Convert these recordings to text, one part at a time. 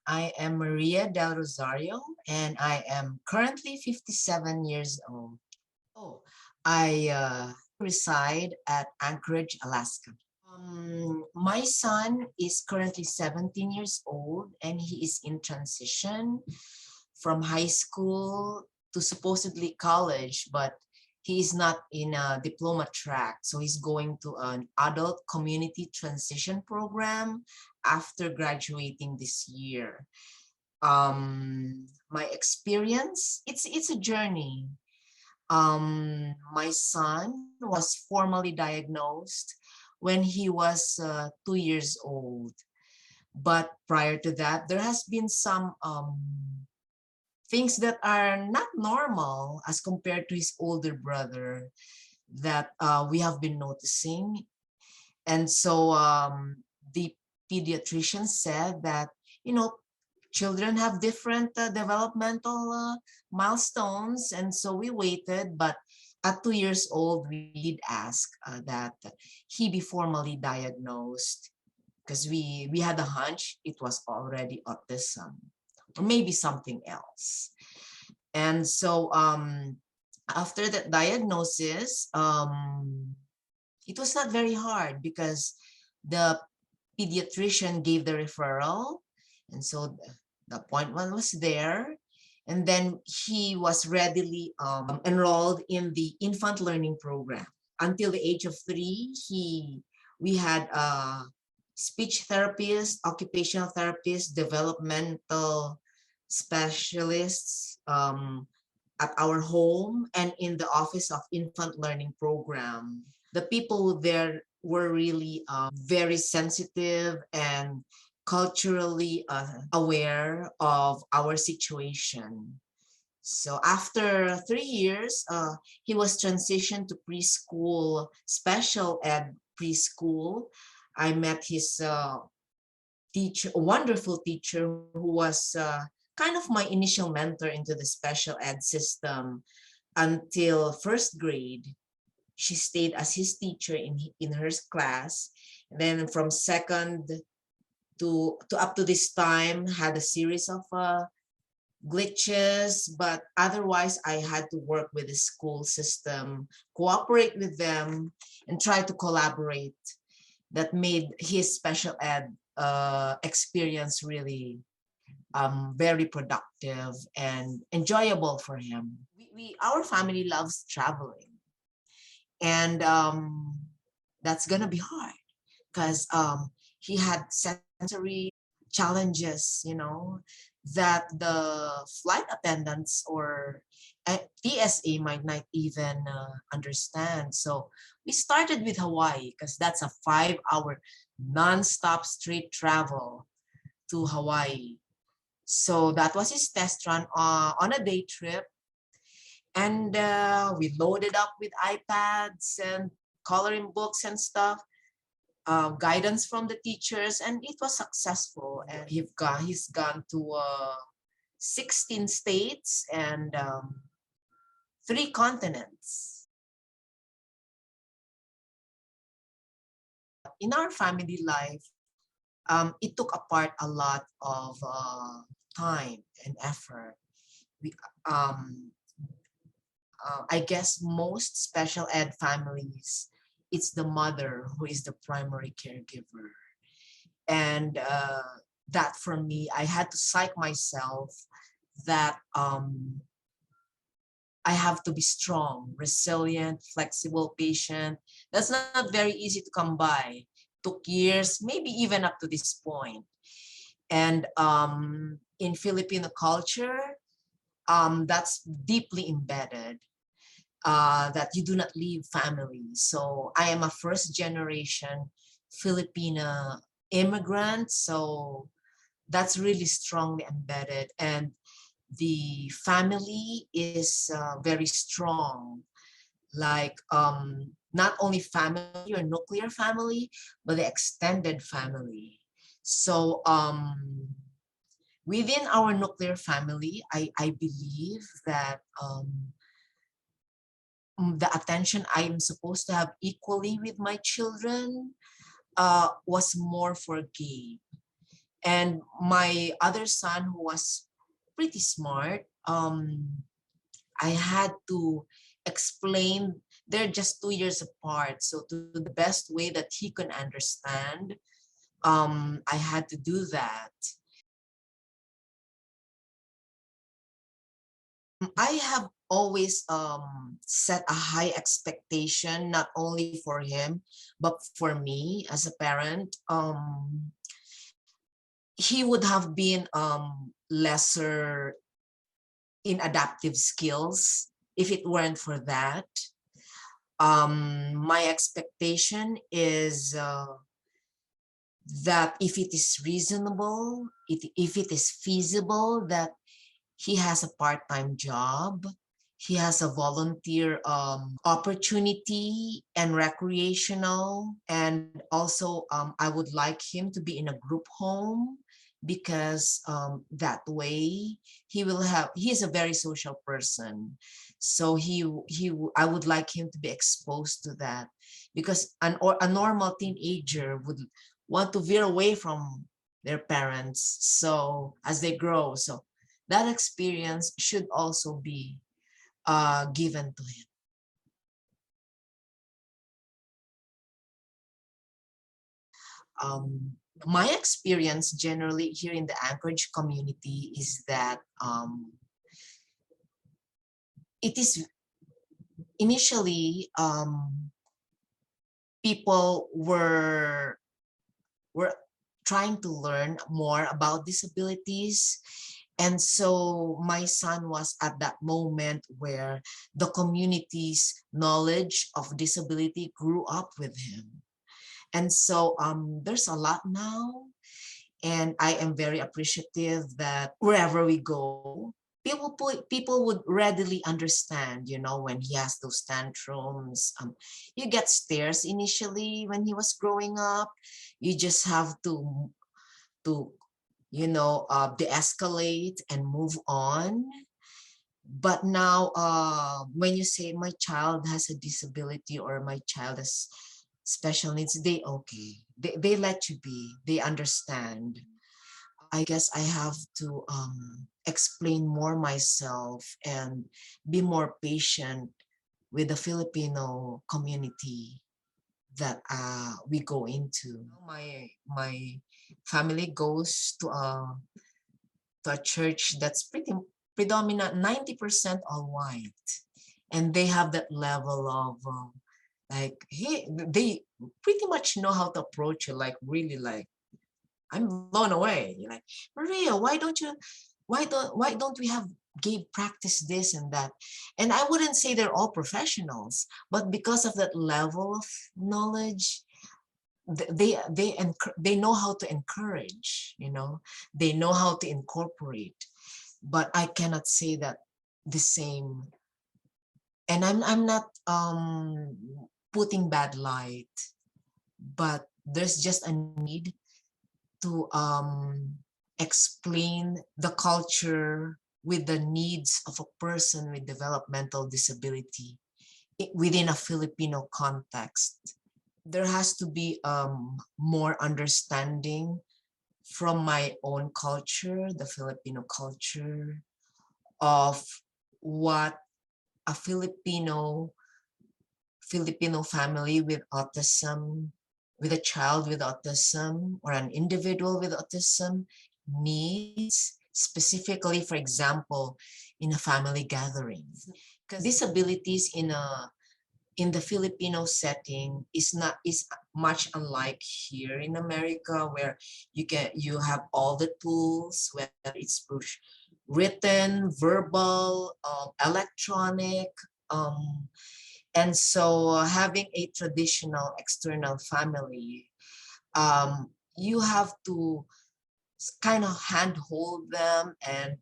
I am Maria Delrosario, and I am currently 57 years old. Oh, I reside at Anchorage, Alaska. My son is currently 17 years old, and he is in transition from high school to supposedly college, but he is not in a diploma track. So he's going to an adult community transition program after graduating this year. My experience, it's a journey. My son was formally diagnosed when he was 2 years old. But prior to that, there has been some things that are not normal as compared to his older brother that we have been noticing. And so the pediatrician said that, children have different developmental milestones. And so we waited, but at 2 years old, we did ask that he be formally diagnosed because we had a hunch it was already autism or maybe something else. And so after that diagnosis, it was not very hard because the pediatrician gave the referral. And so the appointment was there. And then he was readily enrolled in the infant learning program. Until the age of 3, we had speech therapists, occupational therapists, developmental specialists at our home and in the Office of Infant Learning Program. The people there were really very sensitive and culturally aware of our situation. So after 3 years, he was transitioned to preschool, special ed preschool. I met his teacher, a wonderful teacher who was kind of my initial mentor into the special ed system until first grade. She stayed as his teacher in her class. And then from second to up to this time, had a series of glitches, but otherwise I had to work with the school system, cooperate with them, and try to collaborate. That made his special ed experience really very productive and enjoyable for him. Our family loves traveling, and that's gonna be hard because he had sensory challenges, that the flight attendants or TSA might not even understand. So we started with Hawaii because that's a 5-hour non-stop straight travel to Hawaii. So that was his test run on a day trip. And we loaded up with iPads and coloring books and stuff, guidance from the teachers, and it was successful. And he's gone to 16 states and 3 continents. In our family life, it took apart a lot of time and effort. We, um, I guess most special ed families, it's the mother who is the primary caregiver. And that for me, I had to psych myself that I have to be strong, resilient, flexible, patient. That's not very easy to come by. Took years, maybe even up to this point. And in Filipino culture, that's deeply embedded, that you do not leave family. So I am a first generation Filipino immigrant. So that's really strongly embedded. And the family is very strong. Like not only family or nuclear family, but the extended family. So within our nuclear family, I believe that the attention I'm supposed to have equally with my children was more forgave. And my other son, who was pretty smart, I had to explain, they're just 2 years apart. So to the best way that he can understand, I had to do that. I have always set a high expectation, not only for him, but for me as a parent. He would have been lesser in adaptive skills if it weren't for that. My expectation is that if it is reasonable, if it is feasible, that he has a part-time job, he has a volunteer opportunity and recreational, and also I would like him to be in a group home, because that way he is a very social person. So I would like him to be exposed to that, because a normal teenager would want to veer away from their parents, so as they grow. So that experience should also be given to him. My experience generally here in the Anchorage community is that it is initially people were trying to learn more about disabilities. And so my son was at that moment where the community's knowledge of disability grew up with him. And so there's a lot now. And I am very appreciative that wherever we go, people would readily understand, when he has those tantrums. You get stares initially when he was growing up. You just have to de-escalate and move on. But now, when you say my child has a disability or my child has special needs, they let you be, they understand. I guess I have to explain more myself and be more patient with the Filipino community that we go into. My family goes to a church that's pretty predominant, 90% all white, and they have that level of like, hey, they pretty much know how to approach you, like really, like, I'm blown away. You're like, Maria, why don't we have gave practice this and that? And I wouldn't say they're all professionals, but because of that level of knowledge, they know how to encourage, they know how to incorporate. But I cannot say that the same. And I'm not putting bad light, but there's just a need to explain the culture with the needs of a person with developmental disability within a Filipino context. There has to be more understanding from my own culture, the Filipino culture, of what a Filipino family with autism, with a child with autism or an individual with autism needs, specifically, for example, in a family gathering. Because disabilities in the Filipino setting is much unlike here in America, where you have all the tools, whether it's push, written, verbal, electronic, and so having a traditional external family, you have to kind of handhold them and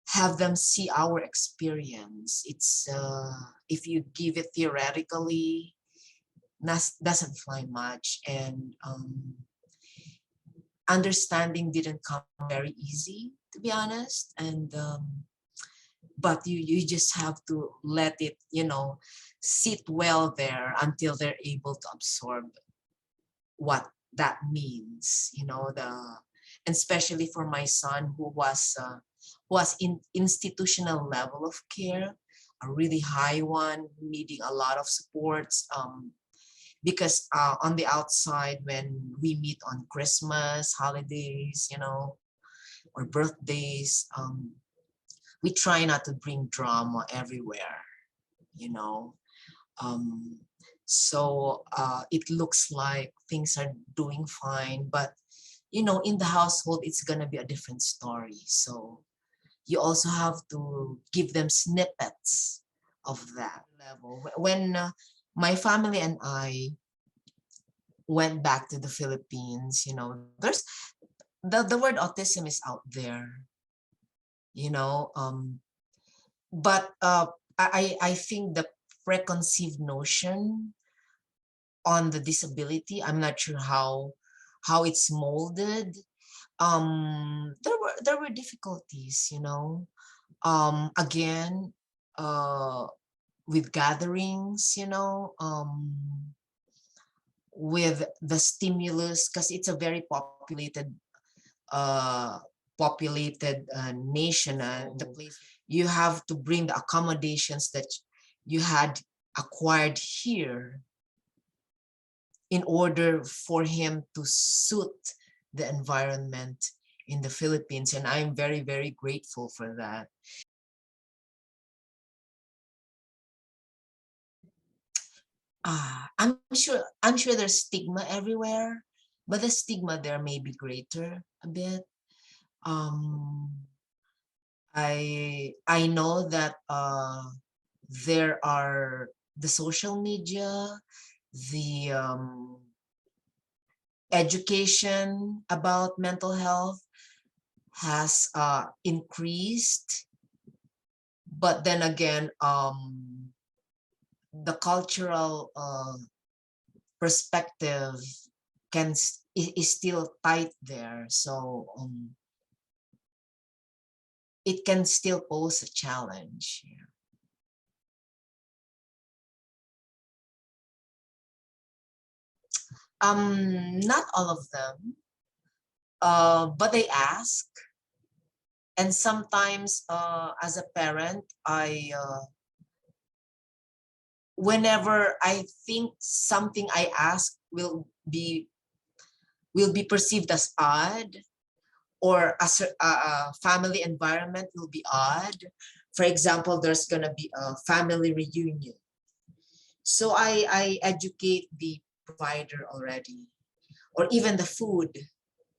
have them see our experience. It's if you give it theoretically, doesn't fly much, and understanding didn't come very easy, to be honest. And but you just have to let it, sit well there until they're able to absorb what that means, and especially for my son who was in institutional level of care, a really high one, needing a lot of supports. Because on the outside, when we meet on Christmas, holidays, or birthdays, we try not to bring drama everywhere, you know. Um, so it looks like things are doing fine, but in the household, it's gonna be a different story. So you also have to give them snippets of that level. When my family and I went back to the Philippines, there's the word autism is out there, you know, but I think the preconceived notion on the disability, I'm not sure how it's molded. There were difficulties, again, uh with gatherings, with the stimulus, because it's a very uh populated nation, the place you have to bring the accommodations that you had acquired here in order for him to suit the environment in the Philippines, and I'm very, very grateful for that. I'm sure there's stigma everywhere, but the stigma there may be greater a bit. Um, I know that there are the social media, the education about mental health has increased, but then again, the cultural perspective is still tight there, so it can still pose a challenge. Not all of them, but they ask, and sometimes, as a parent, whenever I think something I ask will be perceived as odd, or as a family environment will be odd. For example, there's gonna be a family reunion, so I educate the provider already, or even the food.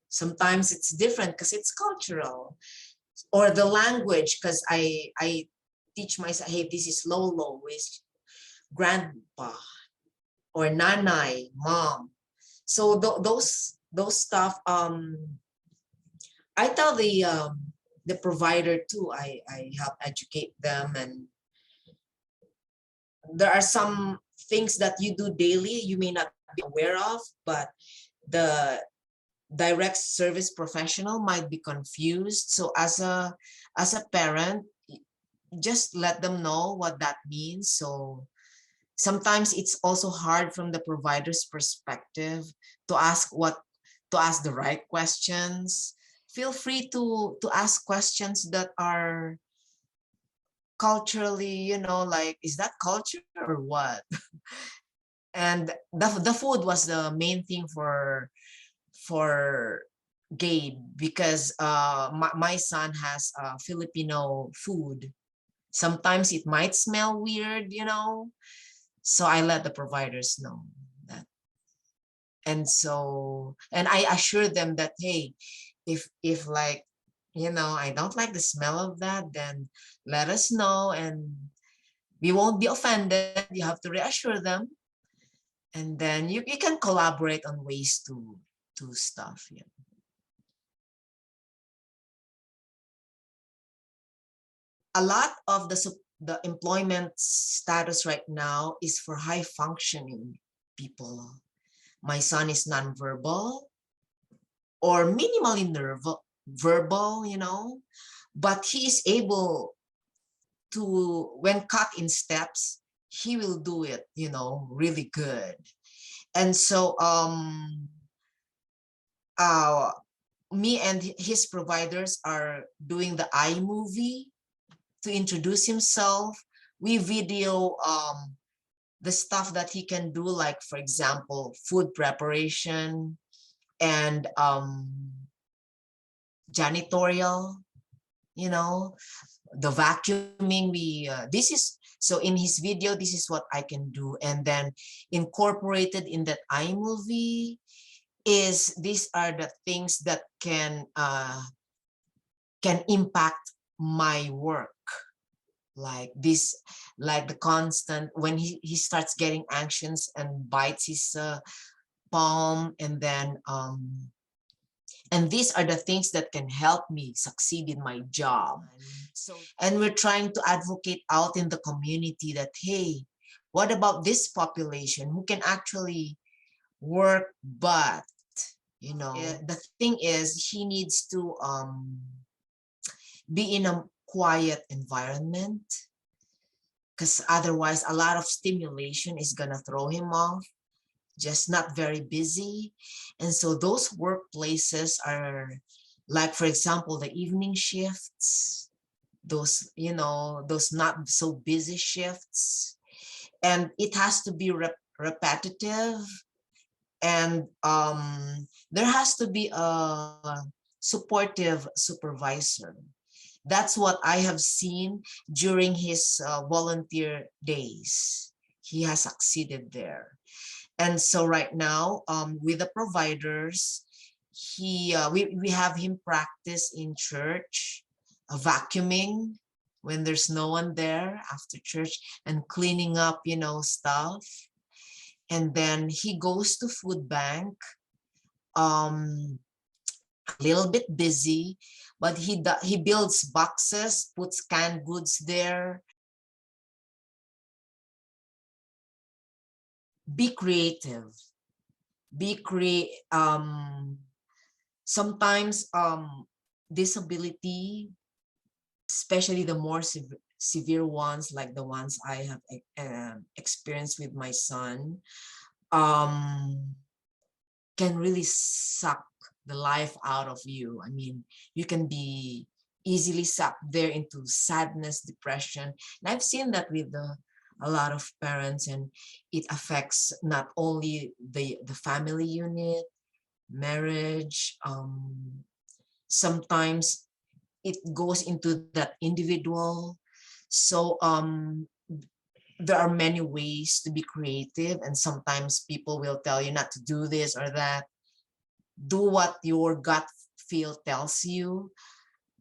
Sometimes it's different because it's cultural, or the language, because I teach myself, hey, this is lolo, is grandpa, or nanay, mom. So those stuff, I tell the provider too. I help educate them, and there are some things that you do daily you may not be aware of, but the direct service professional might be confused. So as a parent, just let them know what that means. So sometimes it's also hard from the provider's perspective to ask the right questions. Feel free to ask questions that are culturally, like, is that culture or what? And the food was the main thing for Gabe, because my son has Filipino food. Sometimes it might smell weird, so I let the providers know that. And I assure them that, hey, if like, I don't like the smell of that, then let us know, and we won't be offended. You have to reassure them, and then you can collaborate on ways to stuff. Yeah. A lot of the employment status right now is for high functioning people. My son is nonverbal or minimally verbal, but he is able to, when cut in steps, he will do it, really good. And so uh, me and his providers are doing the iMovie to introduce himself. We video the stuff that he can do, like for example, food preparation and janitorial, you know, the vacuuming. This is, so in his video, this is what I can do. And then incorporated in that iMovie is, these are the things that can impact my work. Like this, like the constant, when he starts getting anxious and bites his palm, and these are the things that can help me succeed in my job. So, and we're trying to advocate out in the community that, hey, what about this population who can actually work, but the thing is, he needs to be in a quiet environment, because otherwise a lot of stimulation is gonna throw him off, just not very busy. And so those workplaces are like, for example, the evening shifts, those, those not so busy shifts. And it has to be repetitive. And there has to be a supportive supervisor. That's what I have seen during his volunteer days. He has succeeded there. And so right now, with the providers, we have him practice in church, vacuuming when there's no one there after church, and cleaning up, stuff. And then he goes to food bank, a little bit busy, but he builds boxes, puts canned goods there. Be creative. Sometimes disability, especially the more severe ones, like the ones I have experienced with my son, can really suck the life out of you. I mean, you can be easily sucked there into sadness, depression. And I've seen that with a lot of parents, and it affects not only the family unit, marriage. Sometimes it goes into that individual. So there are many ways to be creative, and sometimes people will tell you not to do this or that. Do what your gut feel tells you.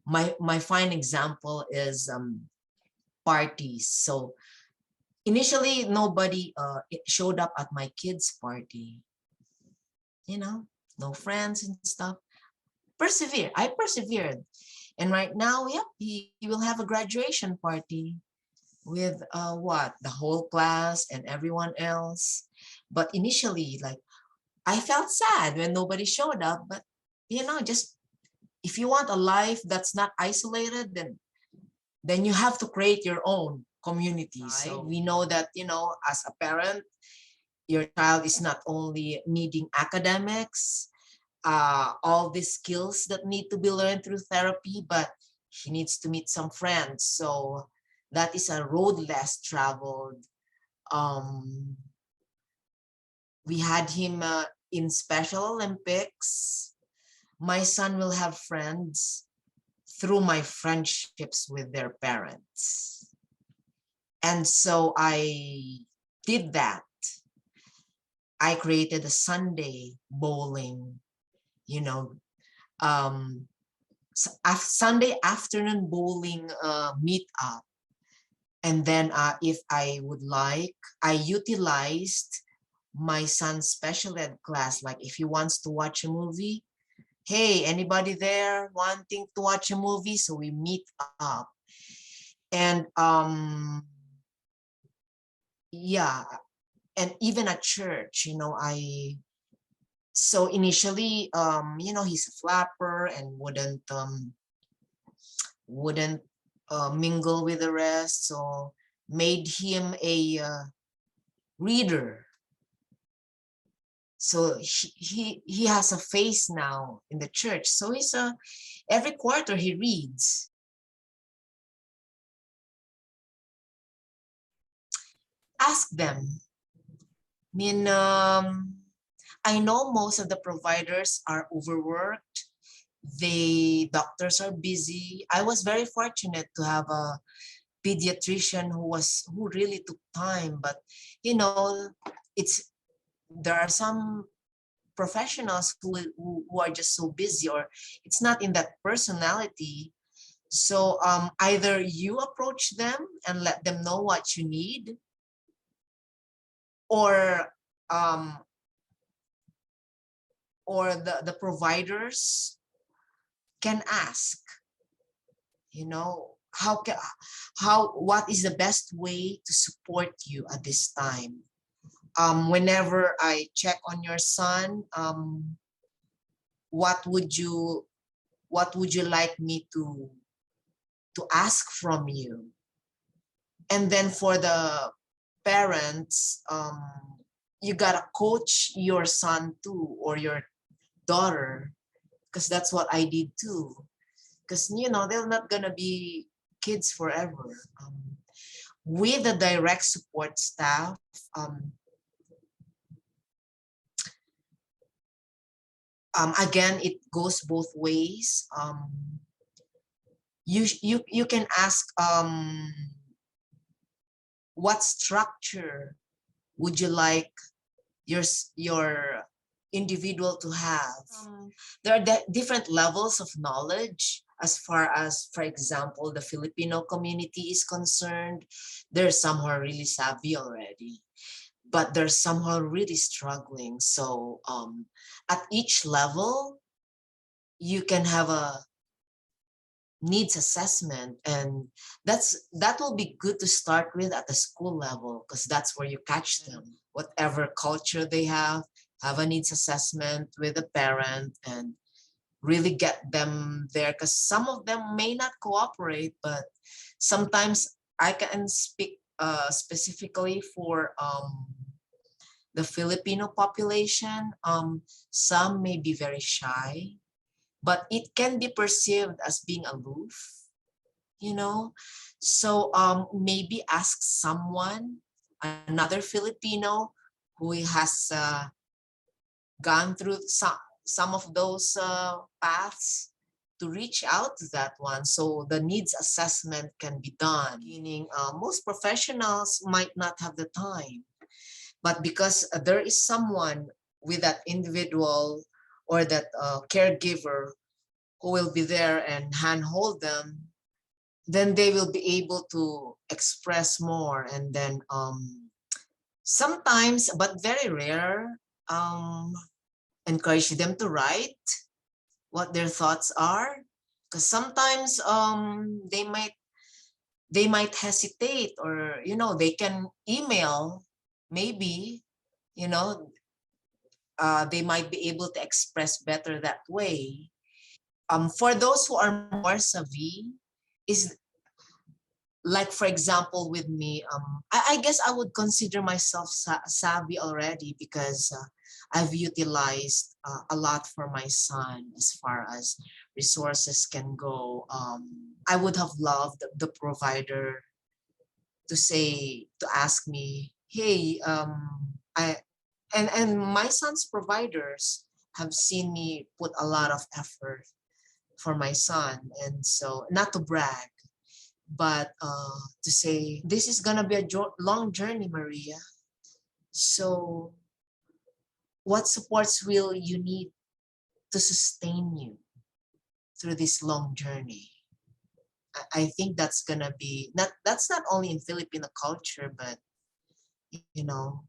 My fine example is parties. So initially, nobody showed up at my kids' party. No friends and stuff. I persevered. And right now, yep, he will have a graduation party with the whole class and everyone else. But initially, like, I felt sad when nobody showed up. But just, if you want a life that's not isolated, then you have to create your own community. So we know that, as a parent, your child is not only needing academics, all these skills that need to be learned through therapy, but he needs to meet some friends. So that is a road less traveled. We had him in Special Olympics. My son will have friends through my friendships with their parents. And so I did that. I created a Sunday bowling, Sunday afternoon bowling meetup. And then if I would like, I utilized my son's special ed class. Like, if he wants to watch a movie, hey, anybody there wanting to watch a movie? So we meet up. And yeah, and even at church, so initially, he's a flapper and wouldn't mingle with the rest. So made him a reader. So he has a face now in the church. So every quarter he reads. Ask them. I mean, I know most of the providers are overworked. Doctors are busy. I was very fortunate to have a pediatrician who really took time, but you know, it's there are some professionals who are just so busy, or it's not in that personality. So either you approach them and let them know what you need, or um, the providers can ask, you know, what is the best way to support you at this time. Whenever I check on your son, what would you like me to ask from you? And then for the parents, you gotta coach your son too, or your daughter, because that's what I did too. Because you know they're not gonna be kids forever. With the direct support staff, again, it goes both ways. You can ask, what structure would you like your individual to have? There are different levels of knowledge as far as, for example, the Filipino community is concerned. There's some who are really savvy already, but there's some who are really struggling. So at each level, you can have a needs assessment, and that will be good to start with at the school level, because that's where you catch them. Whatever culture they have a needs assessment with a parent and really get them there, because some of them may not cooperate, but sometimes I can speak specifically for the Filipino population. Some may be very shy, but it can be perceived as being aloof, you know. So maybe ask someone, another Filipino who has gone through some of those paths, to reach out to that one so the needs assessment can be done. Meaning, most professionals might not have the time, but because there is someone with that individual or that caregiver who will be there and handhold them, then they will be able to express more. And then sometimes, but very rare, encourage them to write what their thoughts are, because sometimes they might hesitate, or you know, they can email, maybe, you know, they might be able to express better that way. For those who are more savvy, is like, for example, with me, I guess I would consider myself savvy already, because I've utilized a lot for my son as far as resources can go. I would have loved the provider to ask me, hey, and my son's providers have seen me put a lot of effort for my son. And so, not to brag, but to say, this is gonna be a long journey, Maria. So what supports will you need to sustain you through this long journey? I think that's gonna be that's not only in Filipino culture, but you know,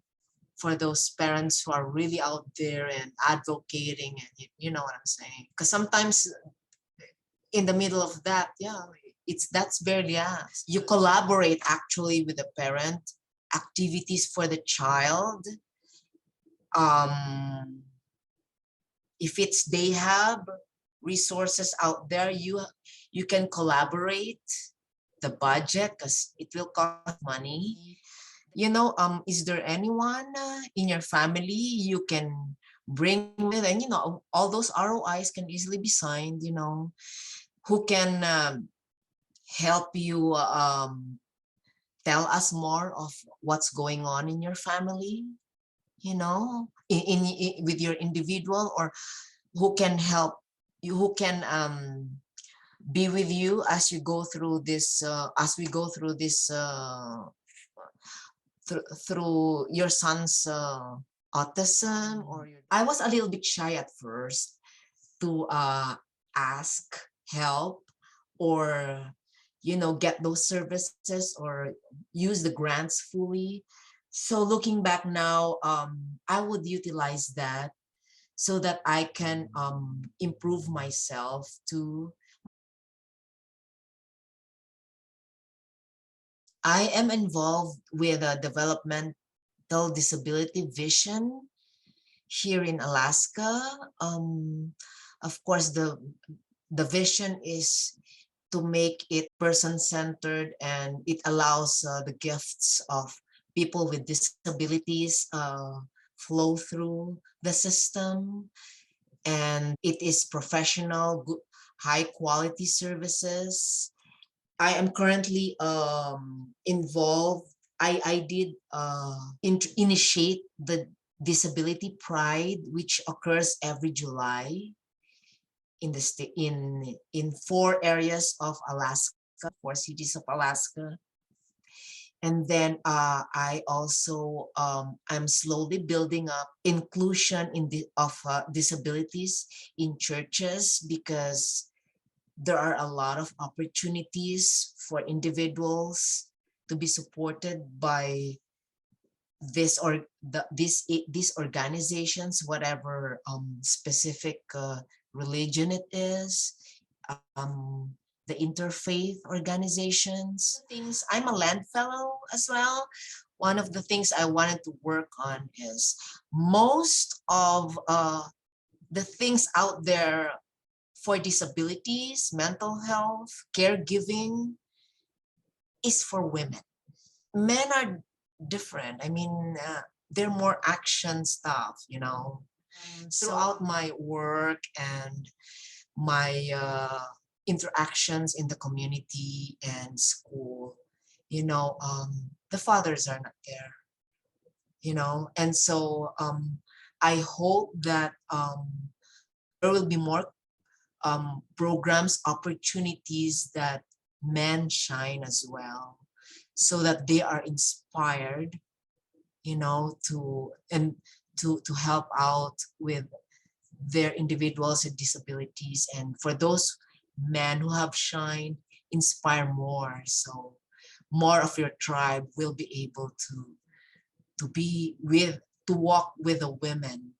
for those parents who are really out there and advocating, and you know what I'm saying. Because sometimes in the middle of that, yeah, that's barely us. You collaborate actually with the parent, activities for the child. Um, if it's they have resources out there, you can collaborate the budget, because it will cost money. You know, is there anyone in your family you can bring with, and all those ROIs can easily be signed, who can help you tell us more of what's going on in your family, with your individual, or who can help you, who can be with you as you go through this, as we go through this, through your son's autism. I was a little bit shy at first to ask help, or get those services, or use the grants fully. So looking back now, I would utilize that so that I can improve myself too. I am involved with a developmental disability vision here in Alaska. Of course, the vision is to make it person-centered, and it allows the gifts of people with disabilities flow through the system, and it is professional, good, high-quality services. I am currently involved. I did initiate the Disability Pride, which occurs every July in the state, in 4 areas of Alaska, 4 cities of Alaska. And then I also I'm slowly building up inclusion of disabilities in churches, because there are a lot of opportunities for individuals to be supported by these organizations, whatever specific religion it is, um, the interfaith organizations. Things. I'm a land fellow as well. One of the things I wanted to work on is most of the things out there for disabilities, mental health, caregiving is for women. Men are different. I mean, they're more action stuff. Throughout my work and my interactions in the community and school, the fathers are not there. And so I hope that there will be more programs, opportunities that men shine as well, so that they are inspired, to help out with their individuals with disabilities, and for those men who have shined, inspire more, so more of your tribe will be able to be with to walk with the women